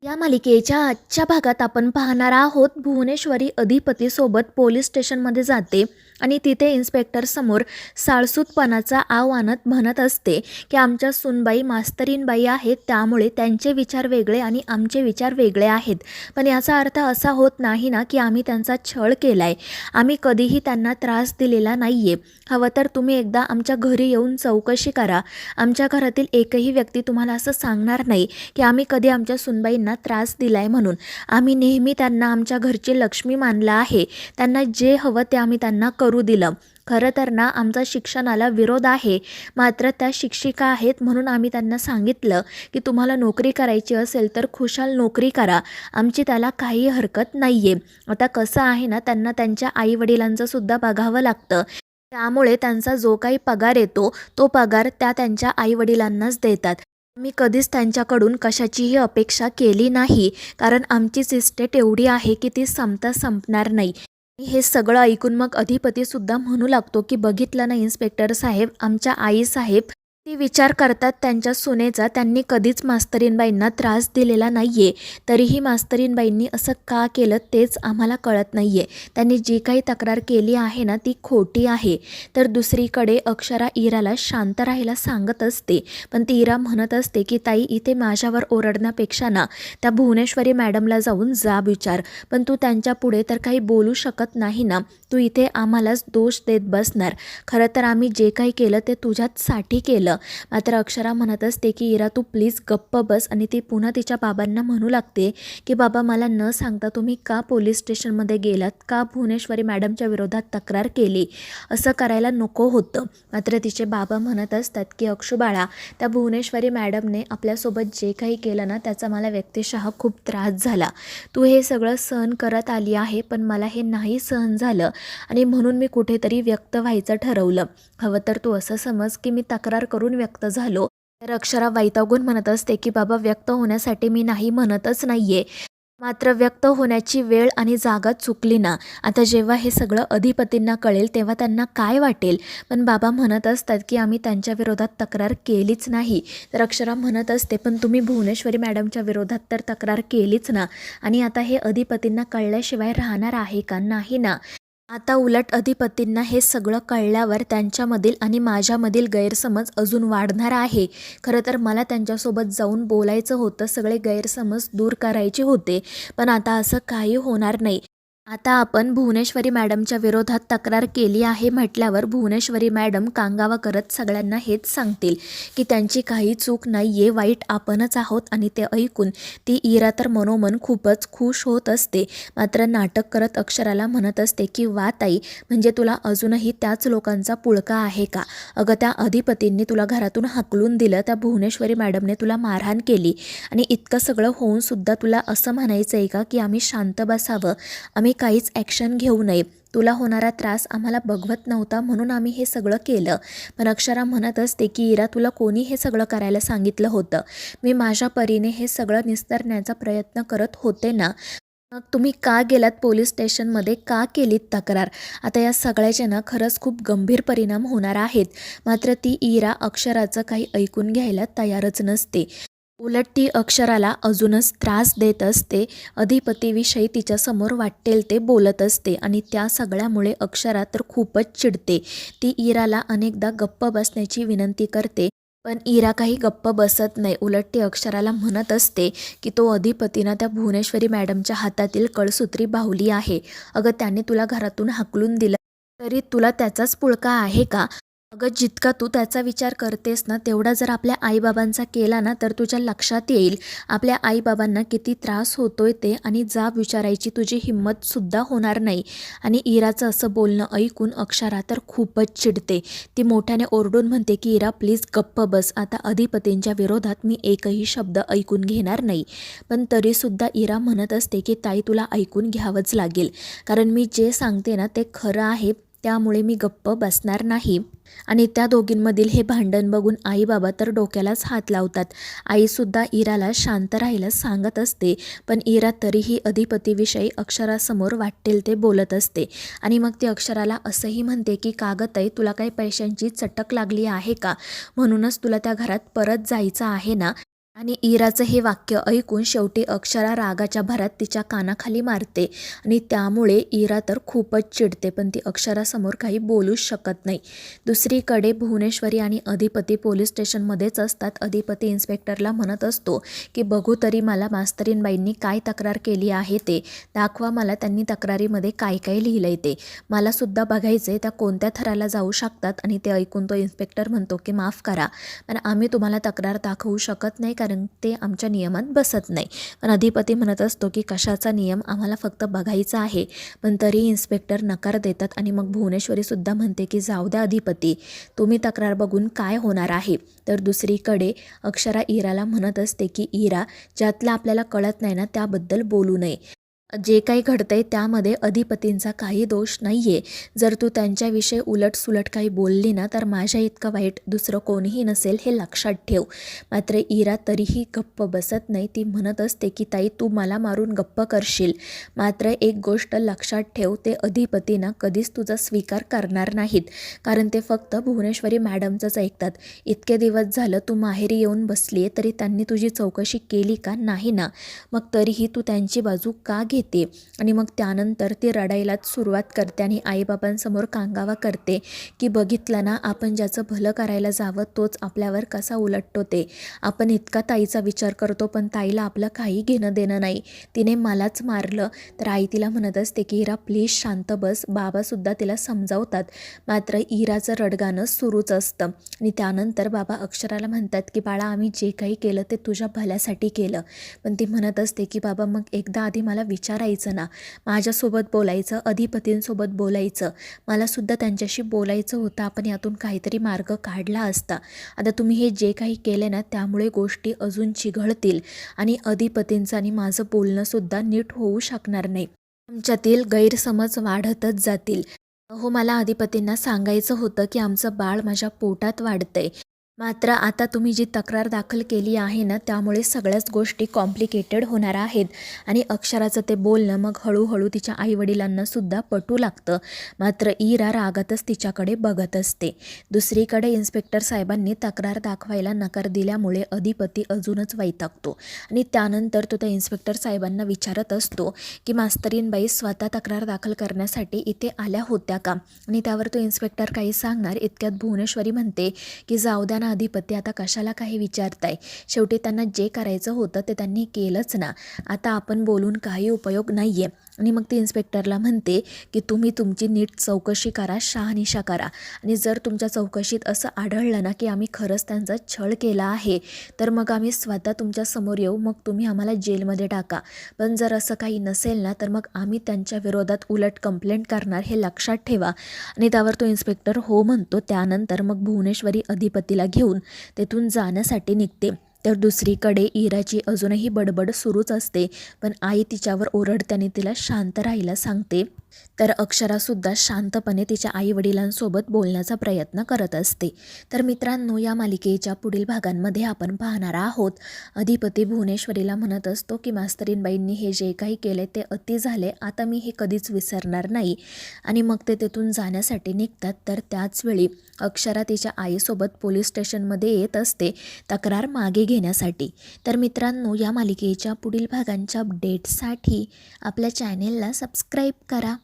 या मालिकेच्या आजच्या भागात आपण पाहणार आहोत भुवनेश्वरी अधिपतीसोबत पोलीस स्टेशनमध्ये जाते आणि तिथे इन्स्पेक्टर समोर साळसूतपणाचा आव आणत म्हणत असते की आमच्या सुनबाई मास्तरीनबाई आहेत, त्यामुळे त्यांचे विचार वेगळे आणि आमचे विचार वेगळे आहेत. पण याचा अर्थ असा होत नाही ना की आम्ही त्यांचा छळ केलाय. आम्ही कधीही त्यांना त्रास दिलेला नाहीये. हवं तर तुम्ही एकदा आमच्या घरी येऊन चौकशी करा. आमच्या घरातील एकही व्यक्ती तुम्हाला असं सांगणार नाही की आम्ही कधी आमच्या सुनबाईंना त्रास दिलाय म्हणून. आम्ही नेहमी त्यांना आमच्या घरची लक्ष्मी मानलं आहे. त्यांना जे हवं ते आम्ही त्यांना करू दिलं. खरं तर ना आमचा शिक्षणाला विरोध आहे, मात्र त्या शिक्षिका आहेत म्हणून आम्ही त्यांना सांगितलं की तुम्हाला नोकरी करायची असेल तर खुशाल नोकरी करा, आमची त्याला काही हरकत नाही आहे. आता कसं आहे ना, त्यांना त्यांच्या आईवडिलांचं सुद्धा बघावं लागतं. त्यामुळे त्यांचा जो काही पगार येतो तो पगार त्या त्यांच्या आईवडिलांनाच देतात. मी कधीच त्यांच्याकडून कशाचीही अपेक्षा केली नाही, कारण आमचीच इस्टेट एवढी आहे की ती संपता संपणार नाही. हे सगळं ऐकून मग अधिपतीसुद्धा म्हणू लागतो की बघितलं ना इन्स्पेक्टर साहेब, आमच्या आईसाहेब ती विचार करतात त्यांच्या सुनेचा. त्यांनी कधीच मास्तरीनबाईंना त्रास दिलेला नाही आहे. तरीही मास्तरीनबाईंनी असं का केलं तेच आम्हाला कळत नाही आहे. त्यांनी जी काही तक्रार केली आहे ना ती खोटी आहे. तर दुसरीकडे अक्षरा इराला शांत राहायला सांगत असते, पण ती इरा म्हणत असते की ताई, इथे माझ्यावर ओरडण्यापेक्षा ना त्या भुवनेश्वरी मॅडमला जाऊन जाब विचार. पण तू त्यांच्या पुढे तर काही बोलू शकत नाही ना, तू इथे आम्हालाच दोष देत बसणार. खरं तर आम्ही जे काही केलं ते तुझ्याचसाठी केलं. मात्र अक्षरा म्हणत असते की इरा तू प्लीज गप्प बस, आणि ती पुन्हा तिच्या बाबांना म्हणू लागते की बाबा, मला न सांगता तुम्ही का पोलीस स्टेशनमध्ये गेलात, का भुवनेश्वरी मॅडमच्या विरोधात तक्रार केली, असं करायला नको होतं. मात्र तिचे बाबा म्हणत असतात की अक्षू बाळा, त्या भुवनेश्वरी मॅडमने आपल्यासोबत जे काही केलं ना त्याचा मला व्यक्तिशः खूप त्रास झाला. तू हे सगळं सहन करत आली आहे, पण मला हे नाही सहन झालं आणि म्हणून मी कुठेतरी व्यक्त व्हायचं ठरवलं. हवं तर तू असं समज की मी तक्रार करून व्यक्त झालो. तर अक्षरा वैतागून म्हणत असते की बाबा, व्यक्त होण्यासाठी मी नाही म्हणतच नाहीये, मात्र व्यक्त होण्याची वेळ आणि जागा चुकली ना. आता जेव्हा हे सगळं अधिपतींना कळेल तेव्हा त्यांना काय वाटेल. पण बाबा म्हणत असतात की आम्ही त्यांच्या विरोधात तक्रार केलीच नाही. तर अक्षरा म्हणत असते, पण तुम्ही भुवनेश्वरी मॅडमच्या विरोधात तर तक्रार केलीच ना, आणि आता हे अधिपतींना कळल्याशिवाय राहणार आहे का? नाही ना. आता उलट अधिपतींना हे सगळं कळल्यावर त्यांच्यामधील आणि माझ्यामधील गैरसमज अजून वाढणार आहे. खरं तर मला त्यांच्यासोबत जाऊन बोलायचं होतं, सगळे गैरसमज दूर करायचे होते, पण आता असं काही होणार नाही. आता आपण भुवनेश्वरी मॅडमच्या विरोधात तक्रार केली आहे म्हटल्यावर भुवनेश्वरी मॅडम कांगावा करत सगळ्यांना हेच सांगतील की त्यांची काही चूक नाही आहे, वाईट आपणच आहोत. आणि ते ऐकून ती इरा तर मनोमन खूपच खुश होत असते. मात्र नाटक करत अक्षराला म्हणत असते की वा ताई, म्हणजे तुला अजूनही त्याच लोकांचा पुळका आहे का? अगं, त्या अधिपतींनी तुला घरातून हाकलून दिलं, त्या भुवनेश्वरी मॅडमने तुला मारहाण केली, आणि इतकं सगळं होऊनसुद्धा तुला असं म्हणायचं आहे का की आम्ही शांत बसावं, आम्ही काहीच ॲक्शन घेऊ नये? तुला होणारा त्रास आम्हाला बघवत नव्हता म्हणून आम्ही हे सगळं केलं. पण अक्षरा म्हणत असते की इरा, तुला कोणी हे सगळं करायला सांगितलं होतं? मी माझ्या परीने हे सगळं निस्तरण्याचा प्रयत्न करत होते ना. मग तुम्ही का गेलात पोलीस स्टेशनमध्ये, का केलीत तक्रार? आता या सगळ्याचे ना खरंच खूप गंभीर परिणाम होणार आहेत. मात्र ती इरा अक्षराचं काही ऐकून घ्यायला तयारच नसते. उलट ती अक्षराला अजूनच त्रास देत असते. अधिपतीविषयी तिच्यासमोर वाटेल ते बोलत असते आणि त्या सगळ्यामुळे अक्षरा तर खूपच चिडते. ती इराला अनेकदा गप्प बसण्याची विनंती करते, पण इरा काही गप्प बसत नाही. उलट ती अक्षराला म्हणत असते की तो अधिपती ना त्या भुवनेश्वरी मॅडमच्या हातातील कळसूत्री बाहुली आहे. अगं, त्याने तुला घरातून हाकलून दिलं तरी तुला त्याचाच पुळका आहे का? अगं, जितका तू त्याचा विचार करतेस ना तेवढा जर आपल्या आईबाबांचा केला ना तर तुझ्या लक्षात येईल आपल्या आईबाबांना किती त्रास होतोय ते, आणि जाब विचारायची तुझी हिंमतसुद्धा होणार नाही. आणि इराचं असं बोलणं ऐकून अक्षरा तर खूपच चिडते. ती मोठ्याने ओरडून म्हणते की इरा प्लीज गप्प बस, आता अधिपतींच्या विरोधात मी एकही शब्द ऐकून घेणार नाही. पण तरीसुद्धा इरा म्हणत असते की ताई, तुला ऐकून घ्यावंच लागेल, कारण मी जे सांगते ना ते खरं आहे, त्यामुळे मी गप्प बसणार नाही. आणि त्या दोघींमधील हे भांडण बघून आई बाबा तर डोक्यालाच हात लावतात. आईसुद्धा इराला शांत राहायला सांगत असते, पण इरा तरीही अधिपतीविषयी अक्षरासमोर वाटेल ते बोलत असते. आणि मग ती अक्षराला असंही म्हणते की कागद ताई, तुला काही पैशांची चटक लागली आहे का? म्हणूनच तुला त्या घरात परत जायचं आहे ना? आणि इराचं हे वाक्य ऐकून शेवटी अक्षरा रागाच्या भरात तिच्या कानाखाली मारते आणि त्यामुळे इरा तर खूपच चिडते, पण ती अक्षरासमोर काही बोलूच शकत नाही. दुसरीकडे भुवनेश्वरी आणि अधिपती पोलीस स्टेशनमध्येच असतात. अधिपती इन्स्पेक्टरला म्हणत असतो की बघू तरी मला मास्तरीणबाईंनी काय तक्रार केली आहे ते दाखवा, मला त्यांनी तक्रारीमध्ये काय काय लिहिलंय ते मलासुद्धा बघायचे, त्या कोणत्या थराला जाऊ शकतात. आणि ते ऐकून तो इन्स्पेक्टर म्हणतो की माफ करा, पण आम्ही तुम्हाला तक्रार दाखवू शकत नाही, कारण ते आमच्या नियमात बसत नाही. पण अधिपती म्हणत असतो की कशाचा नियम, आम्हाला फक्त बघायचा आहे. पण तरी इन्स्पेक्टर नकार देतात आणि मग भुवनेश्वरीसुद्धा म्हणते की जाऊ द्या अधिपती, तुम्ही तक्रार बघून काय होणार आहे. तर दुसरीकडे अक्षरा इराला म्हणत असते की इरा, ज्यातलं आपल्याला कळत नाही ना त्याबद्दल बोलू नये. जे काही घडतंय त्यामध्ये अधिपतींचा काही दोष नाही आहे. जर तू त्यांच्याविषयी उलटसुलट काही बोलली ना तर माझ्या इतकं वाईट दुसरं कोणीही नसेल, हे लक्षात ठेव. मात्र इरा तरीही गप्प बसत नाही. ती म्हणत असते की ताई, तू मला मारून गप्प करशील, मात्र एक गोष्ट लक्षात ठेव, ते अधिपती ना कधीच तुझा स्वीकार करणार नाहीत, कारण ते फक्त भुवनेश्वरी मॅडमचंच ऐकतात. इतके दिवस झालं तू माहेरी येऊन बसली आहे, तरी त्यांनी तुझी चौकशी केली का? नाही ना. मग तरीही तू त्यांची बाजू का घेते? आणि मग त्यानंतर ती रडायलाच सुरुवात करते आणि आईबाबांसमोर कांगावा करते की बघितलं ना, आपण ज्याचं भलं करायला जावं तोच आपल्यावर कसा उलटतो ते. आपण इतका ताईचा विचार करतो, पण ताईला आपलं काही घेणं देणं नाही. तिने मलाच मारलं. तर आई तिला म्हणत असते की इरा प्लीज शांत बस. बाबासुद्धा तिला समजावतात, मात्र इराचं रडगाणं सुरूच असतं. आणि त्यानंतर बाबा अक्षराला म्हणतात की बाळा, आम्ही जे काही केलं ते तुझ्या भल्यासाठी केलं. पण ती म्हणत असते की बाबा, मग एकदा आधी मला विचारायचं ना, माझ्यासोबत बोलायचं, अधिपतींसोबत बोलायचं, मलासुद्धा त्यांच्याशी बोलायचं होतं. आपण यातून काहीतरी मार्ग काढला असता. आता तुम्ही हे जे काही केले ना त्यामुळे गोष्टी अजून चिघळतील आणि अधिपतींचं आणि माझं बोलणंसुद्धा नीट होऊ शकणार नाही. आमच्यातील गैरसमज वाढतच जातील. हो, मला अधिपतींना सांगायचं होतं की आमचं बाळ माझ्या पोटात वाढतंय, मात्र आता तुम्ही जी तक्रार दाखल केली आहे ना त्यामुळे सगळ्याच गोष्टी कॉम्प्लिकेटेड होणार आहेत. आणि अक्षराचं ते बोलणं मग हळूहळू तिच्या आईवडिलांनासुद्धा पटू लागतं. मात्र इरा रागातच तिच्याकडे बघत असते. दुसरीकडे इन्स्पेक्टर साहेबांनी तक्रार दाखवायला नकार दिल्यामुळे अधिपती अजूनच वैतागतो आणि त्यानंतर तो त्या इन्स्पेक्टर साहेबांना विचारत असतो की मास्तरीणबाई स्वतः तक्रार दाखल करण्यासाठी इथे आल्या होत्या का? आणि त्यावर तो इन्स्पेक्टर काही सांगणार इतक्यात भुवनेश्वरी म्हणते की जाऊ द्या ना अधिपती, आता कशाला काही विचारताय, शेवटी त्यांना जे करायचं होतं ते त्यांनी केलंच ना, आता आपण बोलून काही उपयोग नाही आहे. आणि मग ती इन्स्पेक्टरला म्हणते की तुम्ही तुमची नीट चौकशी करा, शहानिशा करा, आणि जर तुमच्या चौकशीत असं आढळलं ना की आम्ही खरंच त्यांचा छळ केला आहे तर मग आम्ही स्वतः तुमच्या समोर येऊ, मग तुम्ही आम्हाला जेलमध्ये टाका. पण जर असं काही नसेल ना तर मग आम्ही त्यांच्या विरोधात उलट कंप्लेंट करणार, हे लक्षात ठेवा. आणि त्यावर तो इन्स्पेक्टर हो म्हणतो. त्यानंतर मग भुवनेश्वरी अधिपतीला घेऊन तेथून जाण्यासाठी निघते. तर दुसरीकडे इराची अजूनही बडबड सुरूच असते, पण आई तिच्यावर ओरडत्याने तिला शांत राहायला सांगते. तर अक्षरासुद्धा शांतपणे तिच्या आईवडिलांसोबत बोलण्याचा प्रयत्न करत असते. तर मित्रांनो, या मालिकेच्या पुढील भागांमध्ये आपण पाहणार आहोत अधिपती भुवनेश्वरीला म्हणत असतो की मास्तरीणबाईंनी हे जे काही केले ते अति झाले, आता मी हे कधीच विसरणार नाही. आणि मग ते तेथून जाण्यासाठी निघतात. तर त्याचवेळी अक्षरा तिच्या आईसोबत पोलीस स्टेशनमध्ये येत असते तक्रार मागे घेण्यासाठी. तर मित्रांनो, या मालिकेच्या पुढील भागांच्या अपडेटसाठी आपल्या चॅनेलला सबस्क्राईब करा.